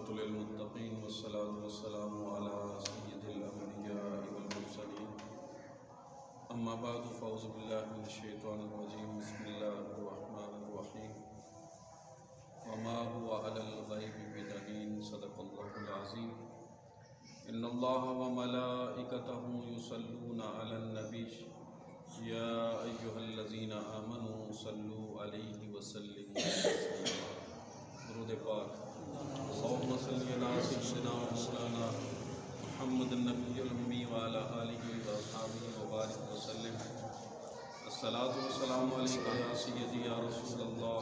والعاقبة للمتقين والصلاة والسلام على سيد الأنبياء والمرسلين أما بعد فأعوذ بالله من الشيطان الرجيم بسم الله الرحمن الرحيم وما هو على الغيب بدليل صدق الله العظيم إن الله وملائكته يصلون على النبي يا أيها الذين آمنوا صلوا عليه وسلموا تسليما درود پاک اللهم صل على سيدنا مولانا محمد النبي الأمي وعلى آله وأصحابه وبارك وسلم الصلاة والسلام عليك يا سيدي يا رسول الله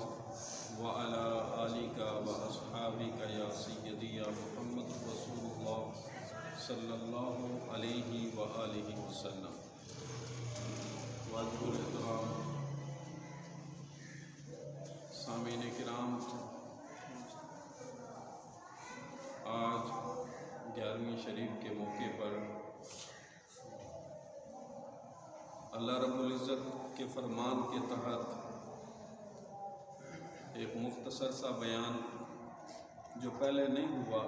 وعلى آلك وأصحابك يا سيدي يا محمد رسول الله صلی اللہ علیہ وآلہ وسلم۔ واجب الاحترام سامعین کرام، آج 11ویں شریف کے موقع پر اللہ رب العزت کے فرمان کے تحت ایک مختصر سا بیان جو پہلے نہیں ہوا،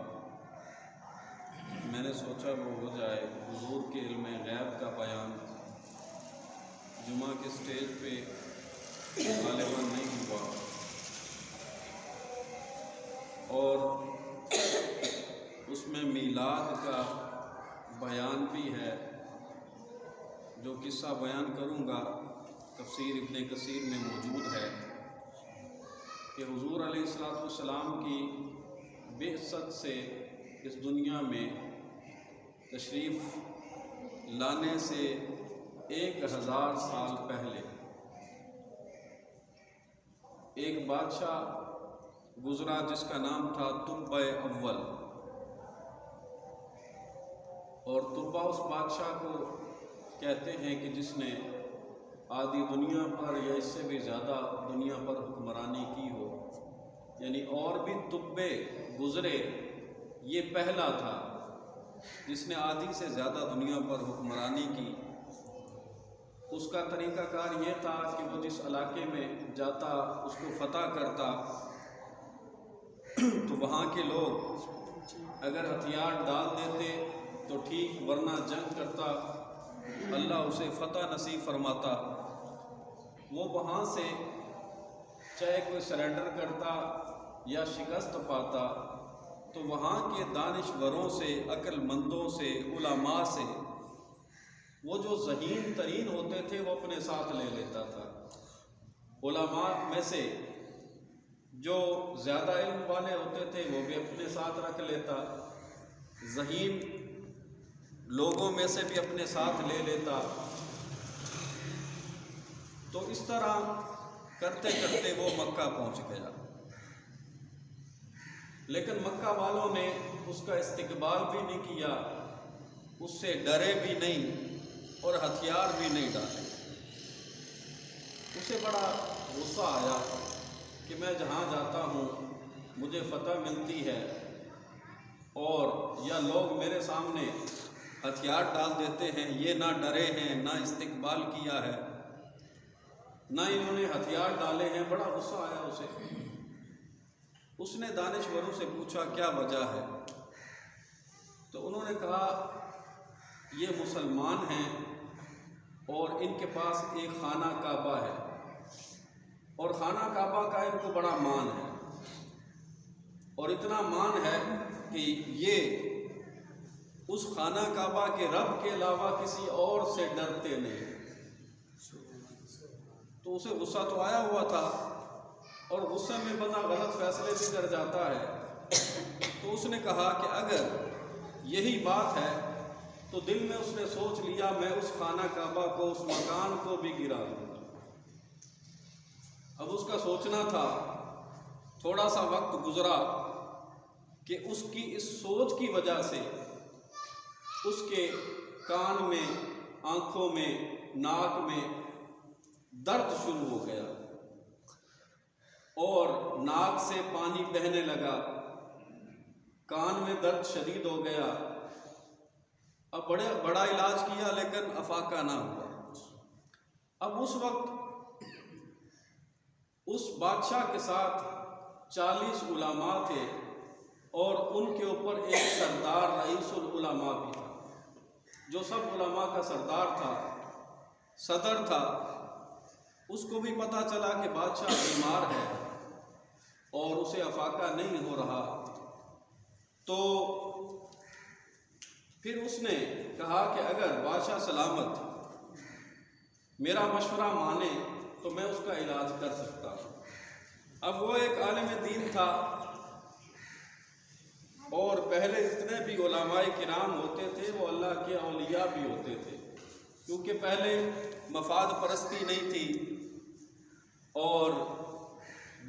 میں نے سوچا وہ ہو جائے۔ حضور کے علم غیب کا بیان جمعہ کے سٹیج پہ غالباً نہیں ہوا، اور اس میں میلاد کا بیان بھی ہے۔ جو قصہ بیان کروں گا تفسیر ابن کثیر میں موجود ہے کہ حضور علیہ السلام کی بعثت سے اس دنیا میں تشریف لانے سے 1000 سال پہلے ایک بادشاہ گزرا جس کا نام تھا تبع اول، اور تبع اس بادشاہ کو کہتے ہیں کہ جس نے آدھی دنیا پر یا اس سے بھی زیادہ دنیا پر حکمرانی کی ہو، یعنی اور بھی تبع گزرے، یہ پہلا تھا جس نے آدھی سے زیادہ دنیا پر حکمرانی کی۔ اس کا طریقہ کار یہ تھا کہ وہ جس علاقے میں جاتا اس کو فتح کرتا، تو وہاں کے لوگ اگر ہتھیار ڈال دیتے تو ٹھیک، ورنہ جنگ کرتا، اللہ اسے فتح نصیب فرماتا۔ وہ وہاں سے چاہے کوئی سرنڈر کرتا یا شکست پاتا تو وہاں کے دانشوروں سے، عقل مندوں سے، علماء سے، وہ جو ذہین ترین ہوتے تھے وہ اپنے ساتھ لے لیتا تھا۔ علماء میں سے جو زیادہ علم والے ہوتے تھے وہ بھی اپنے ساتھ رکھ لیتا، ذہین لوگوں میں سے بھی اپنے ساتھ لے لیتا۔ تو اس طرح کرتے کرتے وہ مکہ پہنچ گیا، لیکن مکہ والوں نے اس کا استقبال بھی نہیں کیا، اس سے ڈرے بھی نہیں اور ہتھیار بھی نہیں ڈالے۔ اسے بڑا غصہ آیا کہ میں جہاں جاتا ہوں مجھے فتح ملتی ہے، اور یا لوگ میرے سامنے ہتھیار ڈال دیتے ہیں، یہ نہ ڈرے ہیں، نہ استقبال کیا ہے، نہ انہوں نے ہتھیار ڈالے ہیں۔ بڑا غصہ آیا اسے۔ اس نے دانشوروں سے پوچھا کیا وجہ ہے، تو انہوں نے کہا یہ مسلمان ہیں اور ان کے پاس ایک خانہ کعبہ ہے، اور خانہ کعبہ کا ان کو بڑا مان ہے، اور اتنا مان ہے کہ یہ اس خانہ کعبہ کے رب کے علاوہ کسی اور سے ڈرتے نہیں۔ تو اسے غصہ تو آیا ہوا تھا، اور غصے میں بندہ غلط فیصلے بھی کر جاتا ہے۔ تو اس نے کہا کہ اگر یہی بات ہے تو دل میں اس نے سوچ لیا میں اس خانہ کعبہ کو، اس مکان کو بھی گرا دوں گا۔ اب اس کا سوچنا تھا، تھوڑا سا وقت گزرا کہ اس کی اس سوچ کی وجہ سے اس کے کان میں، آنکھوں میں، ناک میں درد شروع ہو گیا، اور ناک سے پانی بہنے لگا، کان میں درد شدید ہو گیا۔ اب بڑا علاج کیا لیکن افاقہ نہ ہوا۔ اب اس وقت اس بادشاہ کے ساتھ 40 علماء تھے اور ان کے اوپر ایک سردار رئیس العلماء بھی تھا، جو سب علماء کا سردار تھا، صدر تھا۔ اس کو بھی پتہ چلا کہ بادشاہ بیمار ہے اور اسے افاقہ نہیں ہو رہا، تو پھر اس نے کہا کہ اگر بادشاہ سلامت میرا مشورہ مانے تو میں اس کا علاج کر سکتا ہوں۔ اب وہ ایک عالم دین تھا، اور پہلے جتنے بھی علماء کرام ہوتے تھے وہ اللہ کے اولیاء بھی ہوتے تھے، کیونکہ پہلے مفاد پرستی نہیں تھی اور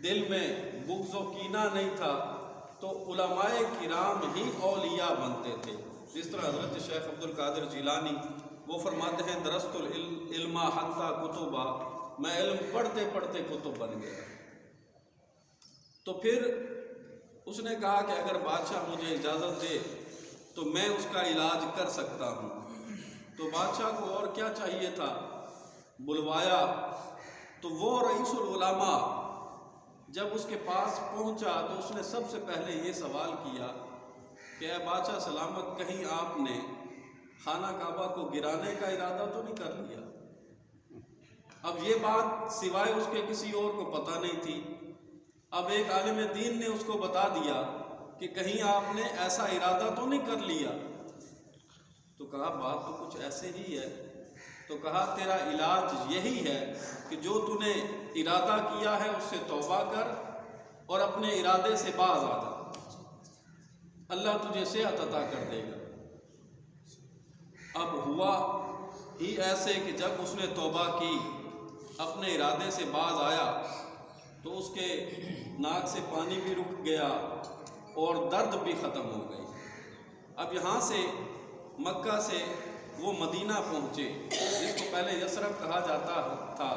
دل میں بغض و کینہ نہیں تھا، تو علماء کرام ہی اولیاء بنتے تھے۔ جس طرح حضرت شیخ عبد القادر جیلانی وہ فرماتے ہیں درست العلم حتی کتبا، میں علم پڑھتے پڑھتے کتب بن گیا۔ تو پھر اس نے کہا کہ اگر بادشاہ مجھے اجازت دے تو میں اس کا علاج کر سکتا ہوں۔ تو بادشاہ کو اور کیا چاہیے تھا، بلوایا۔ تو وہ رئیس العلماء جب اس کے پاس پہنچا تو اس نے سب سے پہلے یہ سوال کیا کہ اے بادشاہ سلامت، کہیں آپ نے خانہ کعبہ کو گرانے کا ارادہ تو نہیں کر لیا؟ اب یہ بات سوائے اس کے کسی اور کو پتہ نہیں تھی۔ اب ایک عالم دین نے اس کو بتا دیا کہ کہیں آپ نے ایسا ارادہ تو نہیں کر لیا؟ تو کہا بات تو کچھ ایسے ہی ہے۔ تو کہا تیرا علاج یہی ہے کہ جو تو نے ارادہ کیا ہے اس سے توبہ کر اور اپنے ارادے سے باز آ جا، اللہ تجھے صحت عطا کر دے گا۔ اب ہوا ہی ایسے کہ جب اس نے توبہ کی، اپنے ارادے سے باز آیا، تو اس کے ناک سے پانی بھی رک گیا اور درد بھی ختم ہو گئی۔ اب یہاں سے مکہ سے وہ مدینہ پہنچے، جس کو پہلے یثرب کہا جاتا تھا،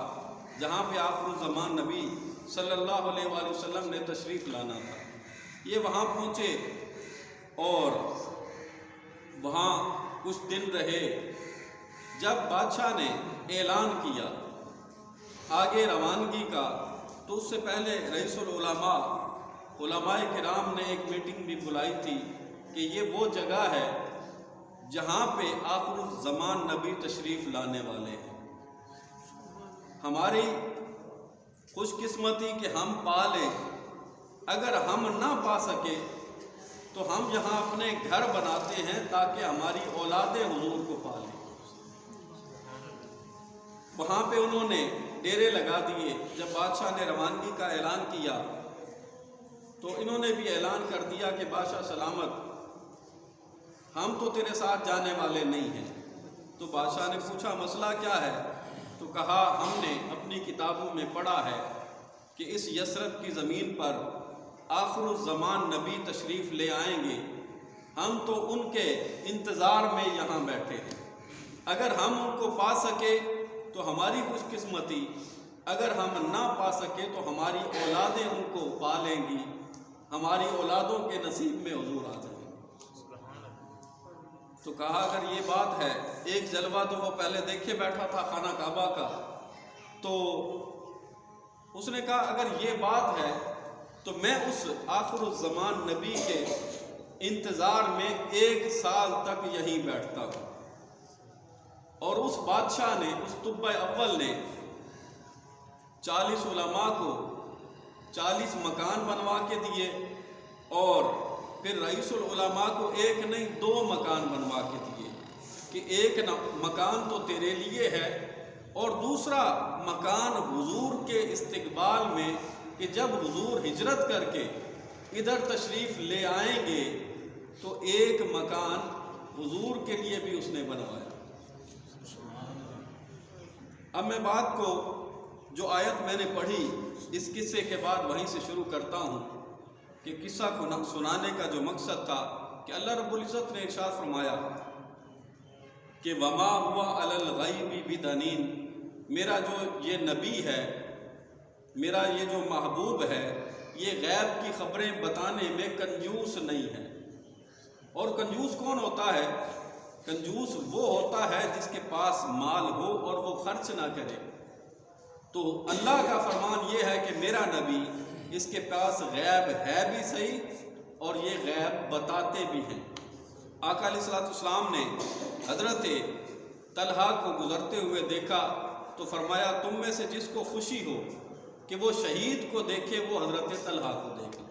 جہاں پہ آخر الزمان نبی صلی اللہ علیہ وآلہ وسلم نے تشریف لانا تھا۔ یہ وہاں پہنچے اور وہاں کچھ دن رہے۔ جب بادشاہ نے اعلان کیا آگے روانگی کا، تو اس سے پہلے رئیس العلماء علماء کرام نے ایک میٹنگ بھی بلائی تھی کہ یہ وہ جگہ ہے جہاں پہ آخر الزمان نبی تشریف لانے والے ہیں۔ ہماری خوش قسمتی کہ ہم پا لیں، اگر ہم نہ پا سکے تو ہم یہاں اپنے گھر بناتے ہیں تاکہ ہماری اولاد حضور کو پا لیں۔ وہاں پہ انہوں نے ڈیرے لگا دیے۔ جب بادشاہ نے روانگی کا اعلان کیا تو انہوں نے بھی اعلان کر دیا کہ بادشاہ سلامت، ہم تو تیرے ساتھ جانے والے نہیں ہیں۔ تو بادشاہ نے پوچھا مسئلہ کیا ہے؟ تو کہا ہم نے اپنی کتابوں میں پڑھا ہے کہ اس یثرب کی زمین پر آخر الزمان نبی تشریف لے آئیں گے، ہم تو ان کے انتظار میں یہاں بیٹھے ہیں۔ اگر ہم ان کو پا سکے تو ہماری خوش قسمتی، اگر ہم نہ پا سکے تو ہماری اولادیں ان کو پا لیں گی، ہماری اولادوں کے نصیب میں حضور آ جائیں گے۔ تو کہا اگر یہ بات ہے، ایک جلوہ تو وہ پہلے دیکھے بیٹھا تھا خانہ کعبہ کا، تو اس نے کہا اگر یہ بات ہے تو میں اس آخر الزمان نبی کے انتظار میں 1 سال تک یہیں بیٹھتا ہوں۔ اور اس بادشاہ نے، اس طب اول نے 40 علماء کو 40 مکان بنوا کے دیے، اور پھر رئیس العلماء کو 1 نہیں 2 مکان بنوا کے دیے کہ ایک مکان تو تیرے لیے ہے اور دوسرا مکان حضور کے استقبال میں کہ جب حضور ہجرت کر کے ادھر تشریف لے آئیں گے تو ایک مکان حضور کے لیے بھی اس نے بنوایا۔ اب میں بات کو، جو آیت میں نے پڑھی، اس قصے کے بعد وہیں سے شروع کرتا ہوں کہ قصہ کو سنانے کا جو مقصد تھا کہ اللہ رب العزت نے ارشاد فرمایا کہ وما ہوا علی الغیب بدنین، میرا جو یہ نبی ہے، میرا یہ جو محبوب ہے، یہ غیب کی خبریں بتانے میں کنجوس نہیں ہے۔ اور کنجوس کون ہوتا ہے؟ کنجوس وہ ہوتا ہے جس کے پاس مال ہو اور وہ خرچ نہ کرے۔ تو اللہ کا فرمان یہ ہے کہ میرا نبی، اس کے پاس غیب ہے بھی صحیح اور یہ غیب بتاتے بھی ہیں۔ آقا علیہ السلام نے حضرت طلحہ کو گزرتے ہوئے دیکھا تو فرمایا تم میں سے جس کو خوشی ہو کہ وہ شہید کو دیکھے وہ حضرت طلحہ کو دیکھے۔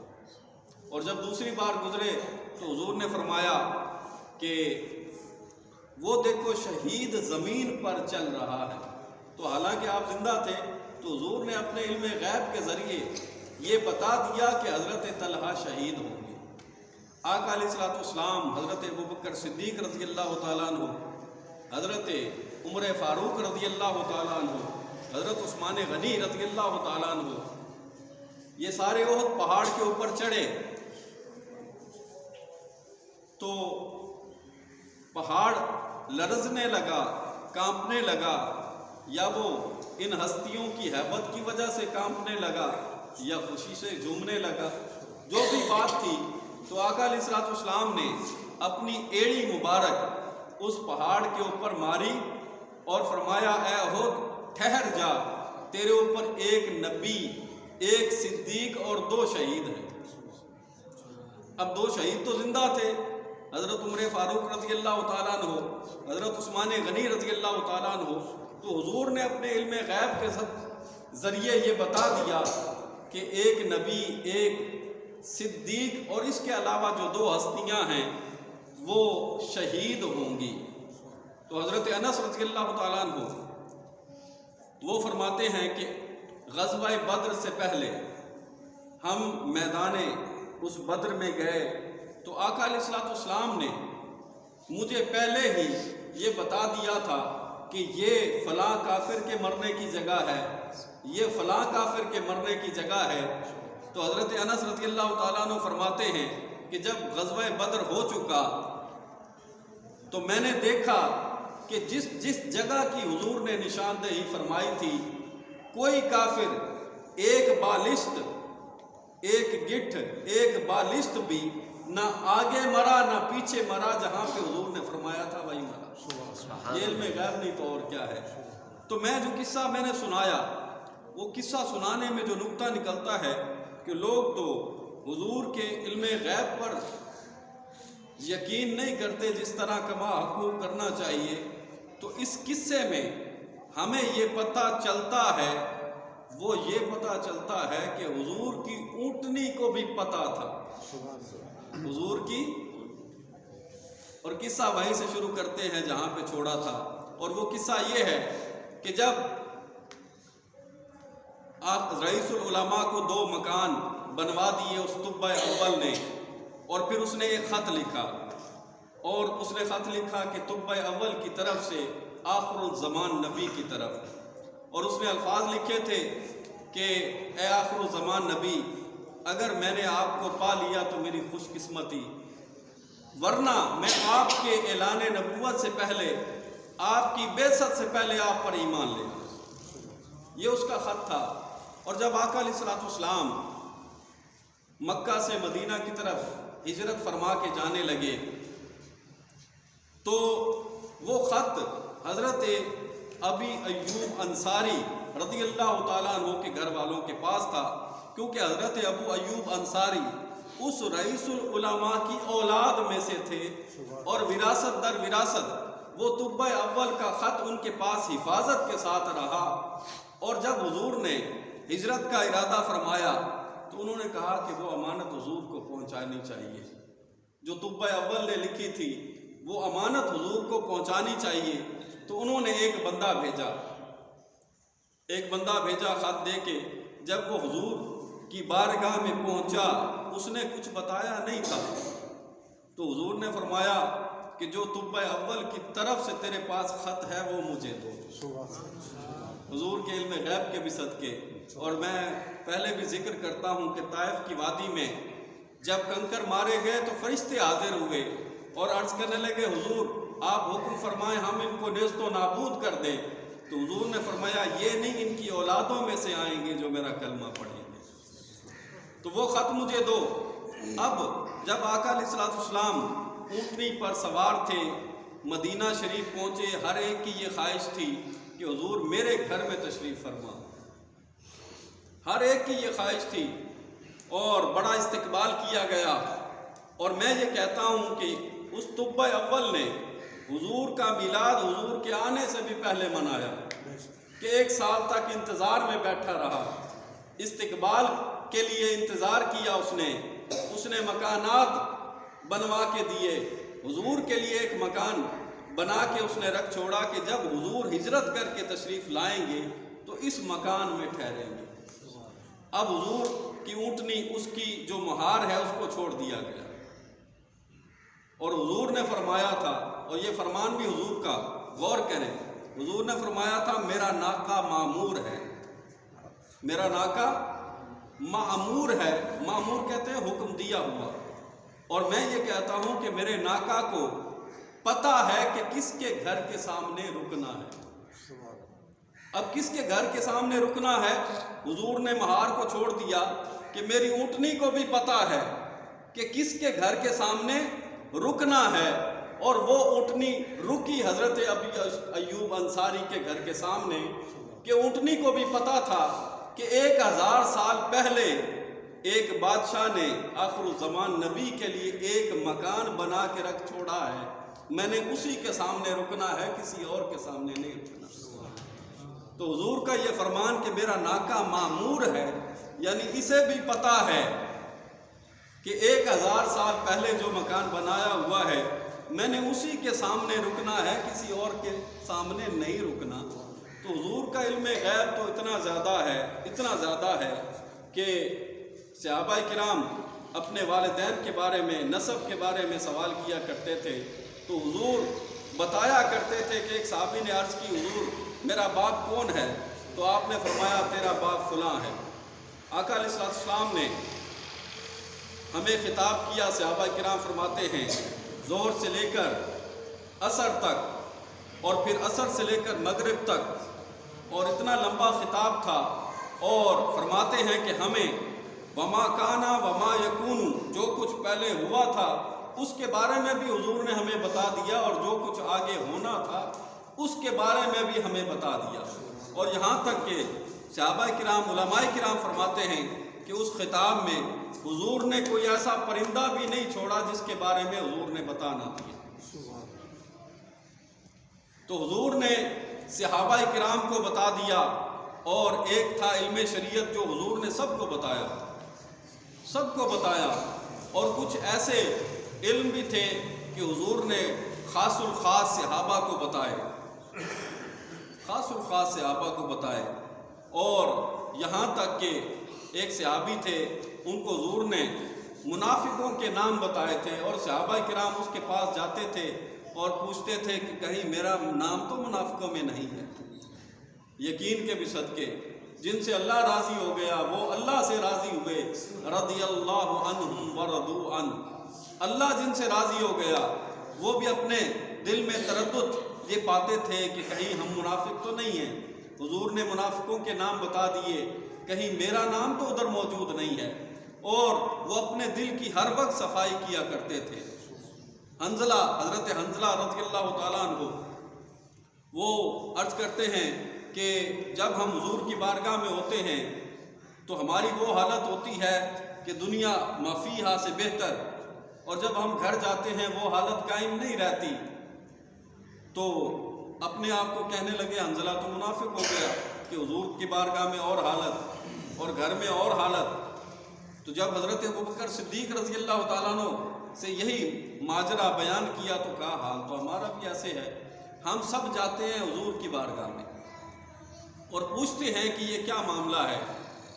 اور جب دوسری بار گزرے تو حضور نے فرمایا کہ وہ دیکھو شہید زمین پر چل رہا ہے۔ تو حالانکہ آپ زندہ تھے تو حضور نے اپنے علم غیب کے ذریعے یہ بتا دیا کہ حضرت طلحہ شہید ہوں گے۔ آقا علیہ السلام حضرت ابوبکر صدیق رضی اللہ تعالیٰ عنہ، حضرت عمر فاروق رضی اللہ تعالیٰ عنہ، حضرت عثمان غنی رضی اللہ تعالیٰ عنہ، یہ سارے احد پہاڑ کے اوپر چڑھے تو پہاڑ لرزنے لگا، کانپنے لگا، یا وہ ان ہستیوں کی ہیبت کی وجہ سے کانپنے لگا یا خوشی سے جھومنے لگا، جو بھی بات تھی تو آقا علیہ السلام نے اپنی ایڑی مبارک اس پہاڑ کے اوپر ماری اور فرمایا اے احد ٹھہر جا، تیرے اوپر ایک نبی، ایک صدیق اور 2 شہید ہیں۔ اب 2 شہید تو زندہ تھے، حضرت عمر فاروق رضی اللہ تعالیٰ عنہ، حضرت عثمان غنی رضی اللہ تعالیٰ عنہ۔ تو حضور نے اپنے علم غیب کے ذریعے یہ بتا دیا کہ ایک نبی، ایک صدیق اور اس کے علاوہ جو 2 ہستیاں ہیں وہ شہید ہوں گی۔ تو حضرت انس رضی اللہ تعالیٰ عنہ وہ فرماتے ہیں کہ غزوہ بدر سے پہلے ہم میدان اس بدر میں گئے تو آقا علیہ السلام نے مجھے پہلے ہی یہ بتا دیا تھا کہ یہ فلاں کافر کے مرنے کی جگہ ہے، یہ فلاں کافر کے مرنے کی جگہ ہے۔ تو حضرت انس رضی اللہ تعالیٰ عنہ فرماتے ہیں کہ جب غزوہ بدر ہو چکا تو میں نے دیکھا کہ جس جگہ کی حضور نے نشاندہی فرمائی تھی کوئی کافر ایک بالشت، ایک گٹھ، ایک بالشت بھی نہ آگے مرا نہ پیچھے مرا، جہاں پہ حضور نے فرمایا تھا وہی مرا۔ یہ علم غیب نہیں تو اور کیا ہے۔ تو میں جو قصہ میں نے سنایا، وہ قصہ سنانے میں جو نکتہ نکلتا ہے کہ لوگ تو حضور کے علم غیب پر یقین نہیں کرتے جس طرح کما حقوق کرنا چاہیے۔ تو اس قصے میں ہمیں یہ پتہ چلتا ہے، وہ یہ پتہ چلتا ہے کہ حضور کی اونٹنی کو بھی پتہ تھا، حضور کی۔ اور قصہ وہیں سے شروع کرتے ہیں جہاں پہ چھوڑا تھا، اور وہ قصہ یہ ہے کہ جب رئیس العلماء کو 2 مکان بنوا دیے اس طب اول نے، اور پھر اس نے ایک خط لکھا، اور اس نے خط لکھا کہ طب اول کی طرف سے آخر الزمان نبی کی طرف، اور اس نے الفاظ لکھے تھے کہ اے آخر الزمان نبی، اگر میں نے آپ کو پا لیا تو میری خوش قسمتی، ورنہ میں آپ کے اعلان نبوت سے پہلے، آپ کی بعثت سے پہلے آپ پر ایمان لے گا۔ یہ اس کا خط تھا۔ اور جب آقا علیہ السلام مکہ سے مدینہ کی طرف ہجرت فرما کے جانے لگے تو وہ خط حضرت ابی ایوب انصاری رضی اللہ تعالیٰ عنہ کے گھر والوں کے پاس تھا، کیونکہ حضرت ابو ایوب انصاری اس رئیس العلماء کی اولاد میں سے تھے، اور وراثت در وراثت وہ طب اول کا خط ان کے پاس حفاظت کے ساتھ رہا۔ اور جب حضور نے ہجرت کا ارادہ فرمایا تو انہوں نے کہا کہ وہ امانت حضور کو پہنچانی چاہیے، جو طب اول نے لکھی تھی وہ امانت حضور کو پہنچانی چاہیے۔ تو انہوں نے ایک بندہ بھیجا خط دے کے۔ جب وہ حضور کی بارگاہ میں پہنچا اس نے کچھ بتایا نہیں تھا، تو حضور نے فرمایا کہ جو طب اول کی طرف سے تیرے پاس خط ہے وہ مجھے دو۔ حضور کے علم غیب کے بھی صدقے۔ اور میں پہلے بھی ذکر کرتا ہوں کہ طائف کی وادی میں جب کنکر مارے گئے تو فرشتے حاضر ہوئے اور عرض کرنے لگے حضور آپ حکم فرمائیں ہم ان کو نیست و نابود کر دیں۔ تو حضور نے فرمایا یہ نہیں، ان کی اولادوں میں سے آئیں گے جو میرا کلمہ پڑھیں گے، تو وہ خط مجھے دو۔ اب جب آقا علیہ السلام اونٹنی پر سوار تھے، مدینہ شریف پہنچے، ہر ایک کی یہ خواہش تھی کہ حضور میرے گھر میں تشریف فرما، ہر ایک کی یہ خواہش تھی، اور بڑا استقبال کیا گیا۔ اور میں یہ کہتا ہوں کہ اس طب اول نے حضور کا میلاد حضور کے آنے سے بھی پہلے منایا کہ 1 سال تک انتظار میں بیٹھا رہا، استقبال کے لیے انتظار کیا، اس نے مکانات بنوا کے دیے، حضور کے لیے ایک مکان بنا کے اس نے رکھ چھوڑا کہ جب حضور ہجرت کر کے تشریف لائیں گے تو اس مکان میں ٹھہریں گے۔ اب حضور کی اونٹنی، اس کی جو مہار ہے، اس کو چھوڑ دیا گیا، اور حضور نے فرمایا تھا، اور یہ فرمان بھی حضور کا غور کریں، حضور نے فرمایا تھا میرا ناقہ معمور ہے، میرا ناقہ معمور ہے، معمور کہتے ہیں حکم دیا ہوا، اور میں یہ کہتا ہوں کہ میرے ناقہ کو پتہ ہے کہ کس کے گھر کے سامنے رکنا ہے۔ اب کس کے گھر کے سامنے رکنا ہے؟ حضور نے مہار کو چھوڑ دیا کہ میری اونٹنی کو بھی پتہ ہے کہ کس کے گھر کے سامنے رکنا ہے، اور وہ اونٹنی رکی حضرت ابی ایوب انصاری کے گھر کے سامنے، کہ اونٹنی کو بھی پتہ تھا کہ 1000 سال پہلے ایک بادشاہ نے آخر الزمان نبی کے لیے ایک مکان بنا کے رکھ چھوڑا ہے، میں نے اسی کے سامنے رکنا ہے، کسی اور کے سامنے نہیں رکنا۔ تو حضور کا یہ فرمان کہ میرا ناقہ معمور ہے، یعنی اسے بھی پتہ ہے کہ 1000 سال پہلے جو مکان بنایا ہوا ہے میں نے اسی کے سامنے رکنا ہے، کسی اور کے سامنے نہیں رکنا۔ تو حضور کا علم غیب تو اتنا زیادہ ہے کہ صحابہ کرام اپنے والدین کے بارے میں، نسب کے بارے میں سوال کیا کرتے تھے، تو حضور بتایا کرتے تھے کہ ایک صحابی نے عرض کی حضور میرا باپ کون ہے؟ تو آپ نے فرمایا تیرا باپ فلاں ہے۔ آقا علیہ السلام نے ہمیں خطاب کیا، صحابہ کرام فرماتے ہیں ظہر سے لے کر عصر تک، اور پھر عصر سے لے کر مغرب تک، اور اتنا لمبا خطاب تھا، اور فرماتے ہیں کہ ہمیں وما کانا وما یکون، جو کچھ پہلے ہوا تھا اس کے بارے میں بھی حضور نے ہمیں بتا دیا، اور جو کچھ آگے ہونا تھا اس کے بارے میں بھی ہمیں بتا دیا، اور یہاں تک کہ صحابہ کرام، علماء کرام فرماتے ہیں کہ اس خطاب میں حضور نے کوئی ایسا پرندہ بھی نہیں چھوڑا جس کے بارے میں حضور نے بتا نہ دیا۔ تو حضور نے صحابہ کرام کو بتا دیا، اور ایک تھا علم شریعت جو حضور نے سب کو بتایا، اور کچھ ایسے علم بھی تھے کہ حضور نے خاص الخاص صحابہ کو بتائے، اور یہاں تک کہ ایک صحابی تھے، ان کو حضور نے منافقوں کے نام بتائے تھے، اور صحابہ کرام اس کے پاس جاتے تھے اور پوچھتے تھے کہ کہیں میرا نام تو منافقوں میں نہیں ہے۔ یقین کے بھی صدقے جن سے اللہ راضی ہو گیا وہ اللہ سے راضی ہوئے، رضی اللہ عنہم ورضوا عنہ، اللہ جن سے راضی ہو گیا وہ بھی اپنے دل میں تردد یہ پاتے تھے کہ کہیں ہم منافق تو نہیں ہیں۔ حضور نے منافقوں کے نام بتا دیے، کہیں میرا نام تو ادھر موجود نہیں ہے، اور وہ اپنے دل کی ہر وقت صفائی کیا کرتے تھے۔ حضرت حنظلہ رضی اللہ تعالیٰ عنہ وہ عرض کرتے ہیں کہ جب ہم حضور کی بارگاہ میں ہوتے ہیں تو ہماری وہ حالت ہوتی ہے کہ دنیا ما فیہا سے بہتر، اور جب ہم گھر جاتے ہیں وہ حالت قائم نہیں رہتی، تو اپنے آپ کو کہنے لگے حنظلہ تو منافق ہو گیا کہ حضور کی بارگاہ میں اور حالت اور گھر میں اور حالت۔ تو جب حضرت ابوبکر صدیق رضی اللہ تعالیٰ عنہ سے یہی ماجرا بیان کیا تو کہا حال تو ہمارا بھی ایسے ہے، ہم سب جاتے ہیں حضور کی بارگاہ میں اور پوچھتے ہیں کہ یہ کیا معاملہ ہے۔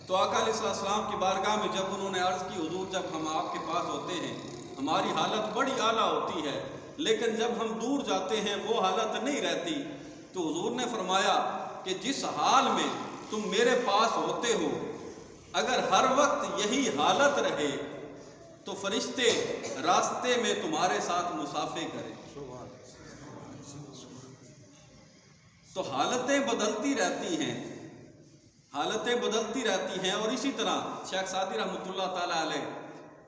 تو آقا علیہ السلام کی بارگاہ میں جب انہوں نے عرض کی حضور جب ہم آپ کے پاس ہوتے ہیں ہماری حالت بڑی اعلیٰ ہوتی ہے، لیکن جب ہم دور جاتے ہیں وہ حالت نہیں رہتی، تو حضور نے فرمایا کہ جس حال میں تم میرے پاس ہوتے ہو اگر ہر وقت یہی حالت رہے تو فرشتے راستے میں تمہارے ساتھ مسافے کریں۔ تو حالتیں بدلتی رہتی ہیں، اور اسی طرح شیخ سعدی رحمۃ اللہ تعالیٰ علیہ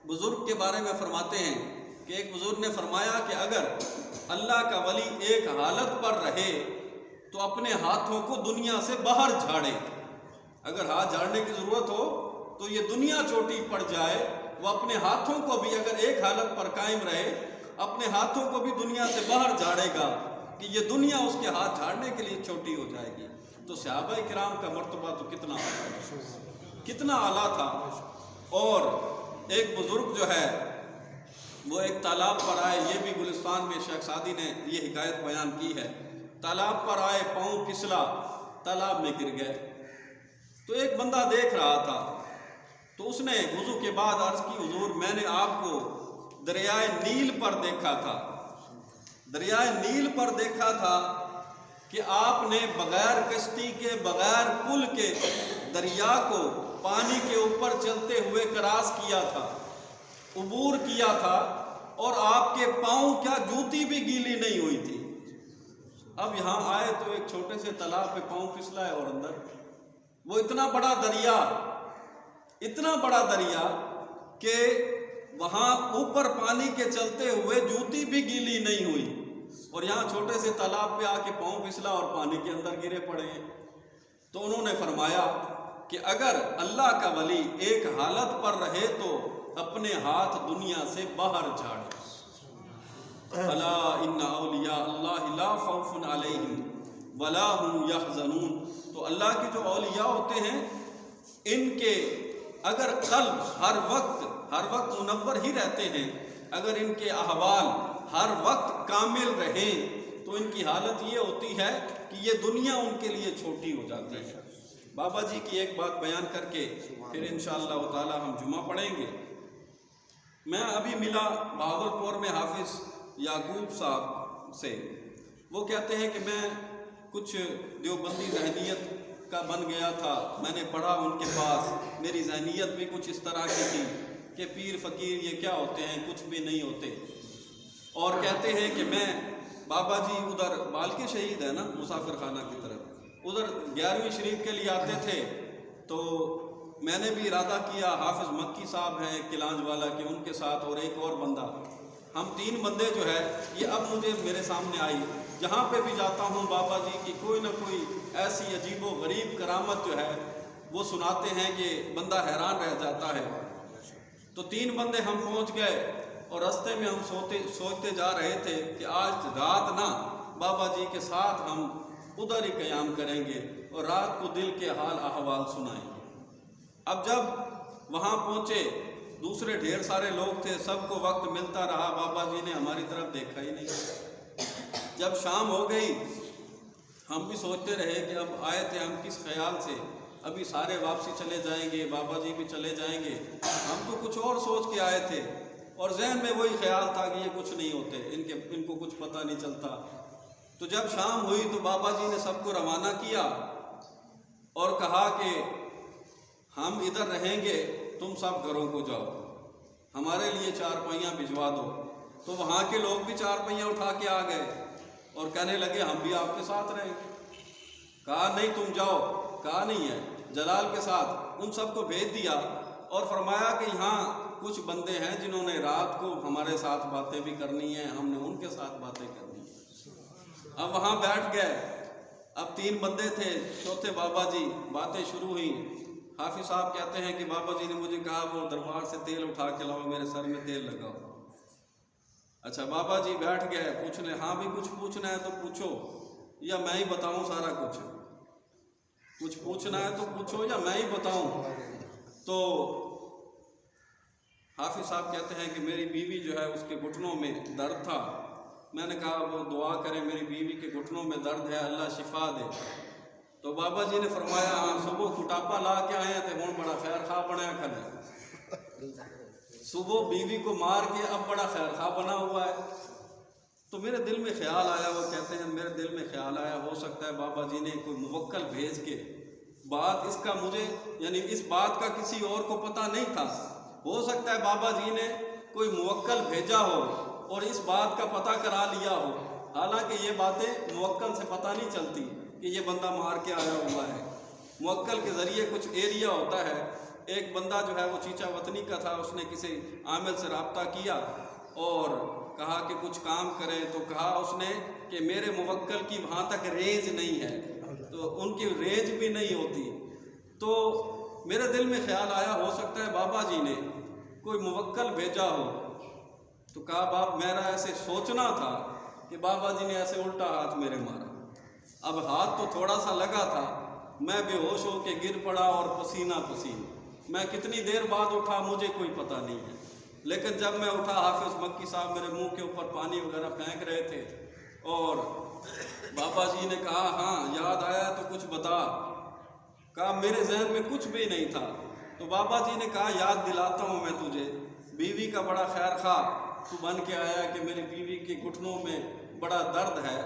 بزرگ کے بارے میں فرماتے ہیں کہ ایک بزرگ نے فرمایا کہ اگر اللہ کا ولی ایک حالت پر رہے تو اپنے ہاتھوں کو دنیا سے باہر جھاڑے، اگر ہاتھ جھاڑنے کی ضرورت ہو تو یہ دنیا چوٹی پڑ جائے وہ اپنے ہاتھوں کو بھی اگر ایک حالت پر قائم رہے اپنے ہاتھوں کو بھی دنیا سے باہر جھاڑے گا کہ یہ دنیا اس کے ہاتھ جھاڑنے کے لیے چھوٹی ہو جائے گی۔ تو صحابہ کرام کا مرتبہ تو کتنا اعلیٰ تھا۔ اور ایک بزرگ جو ہے وہ ایک تالاب پر آئے، یہ بھی گلستان میں شیخ سعدی نے یہ حکایت بیان کی ہے، تالاب پر آئے، پاؤں پھسلا، تالاب میں گر گئے۔ تو ایک بندہ دیکھ رہا تھا، تو اس نے وضو کے بعد عرض کی حضور میں نے آپ کو دریائے نیل پر دیکھا تھا، دریائے نیل پر دیکھا تھا کہ آپ نے بغیر کشتی کے بغیر پل کے دریا کو پانی کے اوپر چلتے ہوئے کراس کیا تھا، عبور کیا تھا، اور آپ کے پاؤں کیا جوتی بھی گیلی نہیں ہوئی تھی۔ اب یہاں آئے تو ایک چھوٹے سے تالاب پہ پاؤں پھسلا ہے، اور اندر وہ اتنا بڑا دریا کہ وہاں اوپر پانی کے چلتے ہوئے جوتی بھی گیلی نہیں ہوئی، اور یہاں چھوٹے سے تالاب پہ آ کے پاؤں پھسلا اور پانی کے اندر گرے پڑے ہیں۔ تو انہوں نے فرمایا کہ اگر اللہ کا ولی ایک حالت پر رہے تو اپنے ہاتھ دنیا سے باہر جھاڑے۔ الا ان اولیاء اللہ لا خوف علیہم ولا هم یحزنون۔ تو اللہ کے جو اولیاء ہوتے ہیں ان کے اگر قلب ہر وقت منور ہی رہتے ہیں، اگر ان کے احوال ہر وقت کامل رہیں تو ان کی حالت یہ ہوتی ہے کہ یہ دنیا ان کے لیے چھوٹی ہو جاتی ہے۔ بابا جی کی ایک بات بیان کر کے پھر انشاءاللہ تعالی ہم جمعہ پڑھیں گے۔ میں ابھی ملا بہاولپور میں حافظ یعقوب صاحب سے، وہ کہتے ہیں کہ میں کچھ دیوبندی ذہنیت کا بن گیا تھا، میں نے پڑھا ان کے پاس، میری ذہنیت بھی کچھ اس طرح کی تھی کہ پیر فقیر یہ کیا ہوتے ہیں، کچھ بھی نہیں ہوتے۔ اور کہتے ہیں کہ میں بابا جی ادھر بالکی شہید ہے نا مسافر خانہ کی طرف، ادھر 11ویں شریف کے لیے آتے تھے، تو میں نے بھی ارادہ کیا، حافظ مکی صاحب ہیں کلانج والا کے، ان کے ساتھ اور ایک اور بندہ، ہم 3 بندے جو ہے یہ اب مجھے میرے سامنے آئی، جہاں پہ بھی جاتا ہوں بابا جی کی کوئی نہ کوئی ایسی عجیب و غریب کرامت جو ہے وہ سناتے ہیں کہ بندہ حیران رہ جاتا ہے۔ تو 3 بندے ہم پہنچ گئے، اور رستے میں ہم سوچتے جا رہے تھے کہ آج رات نا بابا جی کے ساتھ ہم ادھر ہی قیام کریں گے اور رات کو دل کے حال احوال سنائیں گے۔ اب جب وہاں پہنچے دوسرے ڈھیر سارے لوگ تھے، سب کو وقت ملتا رہا، بابا جی نے ہماری طرف دیکھا ہی نہیں۔ جب شام ہو گئی ہم بھی سوچتے رہے کہ اب آئے تھے ہم کس خیال سے، ابھی سارے واپسی چلے جائیں گے، بابا جی بھی چلے جائیں گے، ہم تو کچھ اور سوچ کے آئے تھے، اور ذہن میں وہی خیال تھا کہ یہ کچھ نہیں ہوتے، ان کو کچھ پتہ نہیں چلتا۔ تو جب شام ہوئی تو بابا جی نے سب کو روانہ کیا اور کہا کہ ہم ادھر رہیں گے، تم سب گھروں کو جاؤ، ہمارے لیے 4 پہیاں بھجوا دو۔ تو وہاں کے لوگ بھی 4 پہیاں اٹھا کے آ گئے اور کہنے لگے ہم بھی آپ کے ساتھ رہیں گے۔ کہا نہیں تم جاؤ، کہا نہیں ہے، جلال کے ساتھ ان سب کو بھیج دیا اور فرمایا کہ یہاں کچھ بندے ہیں جنہوں نے رات کو ہمارے ساتھ باتیں بھی کرنی ہیں، ہم نے ان کے ساتھ باتیں کرنی ہیں۔ اب وہاں بیٹھ گئے، اب 3 بندے تھے، چوتھے بابا جی، باتیں شروع ہوئیں۔ حافظ صاحب کہتے ہیں کہ بابا جی نے مجھے کہا وہ دربار سے تیل اٹھا کے لاؤ، میرے سر میں تیل لگاؤ۔ اچھا بابا جی بیٹھ گئے پوچھنے، ہاں بھی کچھ پوچھنا ہے تو پوچھو یا میں ہی بتاؤں سارا کچھ پوچھنا ہے تو پوچھو یا میں ہی بتاؤں۔ تو حافظ صاحب کہتے ہیں کہ میری بیوی جو ہے اس کے گھٹنوں میں درد تھا، میں نے کہا وہ دعا کریں میری بیوی کے گھٹنوں میں درد ہے اللہ شفا دے۔ تو بابا جی نے فرمایا ہاں صبح کٹاپا لا کے آئے ہیں تے ہوں بڑا خیر خواہ بنایا کھڑے، صبح بیوی کو مار کے اب بڑا خیر خواہ بنا ہوا ہے۔ تو میرے دل میں خیال آیا، وہ کہتے ہیں میرے دل میں خیال آیا ہو سکتا ہے بابا جی نے کوئی موکل بھیج کے بات اس کا مجھے یعنی اس بات کا کسی اور کو پتہ نہیں تھا، ہو سکتا ہے بابا جی نے کوئی موکل بھیجا ہو اور اس بات کا پتہ کرا لیا ہو، حالانکہ یہ باتیں موکل سے پتہ نہیں چلتی کہ یہ بندہ مار کے آیا ہوا ہے۔ موکل کے ذریعے کچھ ایریا ہوتا ہے، ایک بندہ جو ہے وہ چیچا وطنی کا تھا، اس نے کسی عامل سے رابطہ کیا اور کہا کہ کچھ کام کریں، تو کہا اس نے کہ میرے موکل کی وہاں تک رینج نہیں ہے، تو ان کی رینج بھی نہیں ہوتی۔ تو میرے دل میں خیال آیا ہو سکتا ہے بابا جی نے کوئی موکل بھیجا ہو تو کہا باپ میرا ایسے سوچنا تھا کہ بابا جی نے ایسے الٹا ہاتھ میرے مارا، اب ہاتھ تو تھوڑا سا لگا تھا، میں بے ہوش ہو کے گر پڑا اور پسینہ پسینہ، میں کتنی دیر بعد اٹھا مجھے کوئی پتہ نہیں ہے، لیکن جب میں اٹھا حافظ مکی صاحب میرے منہ کے اوپر پانی وغیرہ پھینک رہے تھے، اور بابا جی نے کہا ہاں یاد آیا تو کچھ بتا، کہا میرے ذہن میں کچھ بھی نہیں تھا، تو بابا جی نے کہا یاد دلاتا ہوں میں تجھے، بیوی کا بڑا خیر خواہ تو بن کے آیا کہ میری بیوی کے گھٹنوں میں بڑا درد ہے،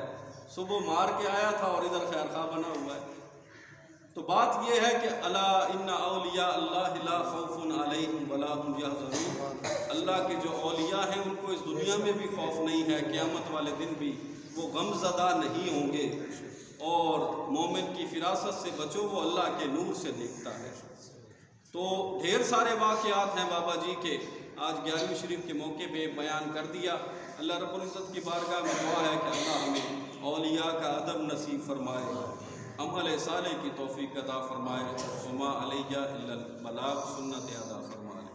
صبح مار کے آیا تھا اور ادھر خیر خواہ بنا ہوا ہے۔ تو بات یہ ہے کہ الا ان اولیاء اللہ لا خوف علیہم ولا هم یحزنون، اللہ کے جو اولیاء ہیں ان کو اس دنیا میں بھی خوف نہیں ہے، قیامت والے دن بھی وہ غم زدہ نہیں ہوں گے، اور مومن کی فراست سے بچو وہ اللہ کے نور سے دیکھتا ہے۔ تو ڈھیر سارے واقعات ہیں بابا جی کے، آج 11ویں شریف کے موقع پہ بیان کر دیا۔ اللہ رب العزت کی بارگاہ میں دعا ہے کہ اللہ ہمیں اولیاء کا ادب نصیب فرمائے، عمل صالح کی توفیق عطا فرمائے، وما علیہ الا البلاغ، سنت ادا فرمائے۔